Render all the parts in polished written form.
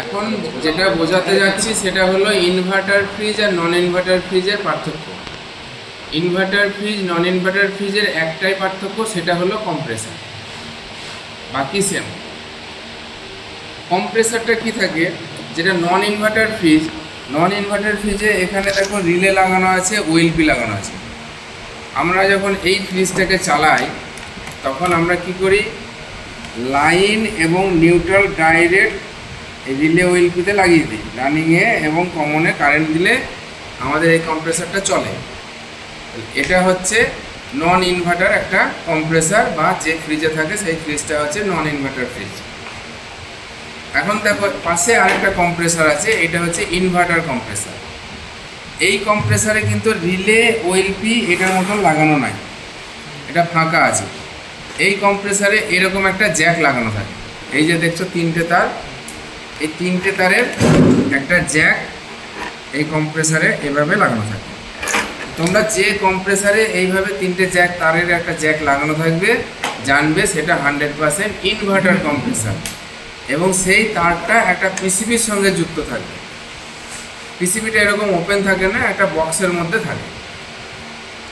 এখন যেটা বোঝাতে যাচ্ছি সেটা হলো ইনভার্টার ফ্রিজ আর নন ইনভার্টার ফ্রিজের পার্থক্য। ইনভার্টার ফ্রিজ নন ইনভার্টার ফ্রিজের একটাই পার্থক্য, সেটা হলো কম্প্রেসার, বাকি সেম। কম্প্রেসারটা কি থাকে, যেটা নন ইনভার্টার ফ্রিজে এখানে দেখো রিলে লাগানো আছে, ওএলপি লাগানো আছে। আমরা যখন এই ফ্রিজটাকে চালাই তখন আমরা কি করি, লাইন এবং নিউট্রাল ডাইরেক্ট রিলে ওএলপিতে লাগিয়ে দিই। রানিংয়ে এবং কমনে কারেন্ট দিলে আমাদের এই কম্প্রেসারটা চলে। এটা হচ্ছে নন ইনভার্টার একটা কম্প্রেসার, বা যে ফ্রিজে থাকে সেই ফ্রিজটা হচ্ছে নন ইনভার্টার ফ্রিজ। এখন দেখো পাশে আরেকটা কম্প্রেসার আছে, এটা হচ্ছে ইনভার্টার কম্প্রেসার। এই কম্প্রেসারে কিন্তু রিলে ওএলপি এটার মতন লাগানো নাই, এটা ফাঁকা আছে। এই কম্প্রেসারে এরকম একটা জ্যাক লাগানো থাকে, এই যে দেখছো তিনটে তার, এই তিনটে তারের একটা জ্যাক এই কম্প্রেসারে এভাবে লাগানো থাকে। তোমরা যে কম্প্রেসারে এইভাবে তিনটে জ্যাক তারের একটা জ্যাক লাগানো থাকবে জানবে সেটা 100% ইনভার্টার কম্প্রেসার, এবং সেই তারটা একটা পিসিবির সঙ্গে যুক্ত থাকবে। পিসিবিটা এরকম ওপেন থাকে না, একটা বক্সের মধ্যে থাকে।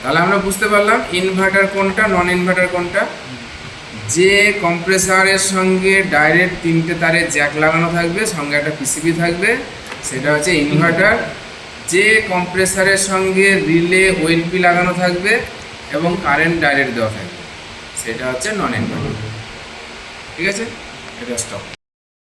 তাহলে আমরা বুঝতে পারলাম ইনভার্টার কোনটা, নন ইনভার্টার কোনটা। যে কম্প্রেসারের সঙ্গে ডাইরেক্ট তিনটে তারের জ্যাক লাগানো থাকবে, সঙ্গে একটা পিসিবি থাকবে, সেটা হচ্ছে ইনভার্টার। যে কম্প্রেসারের সঙ্গে রিলে ওএলপি লাগানো থাকবে এবং কারেন্ট ডাইরেক্ট দেওয়া থাকবে, সেটা হচ্ছে নন ইনভার্টার। ঠিক আছে, এটা স্টপ।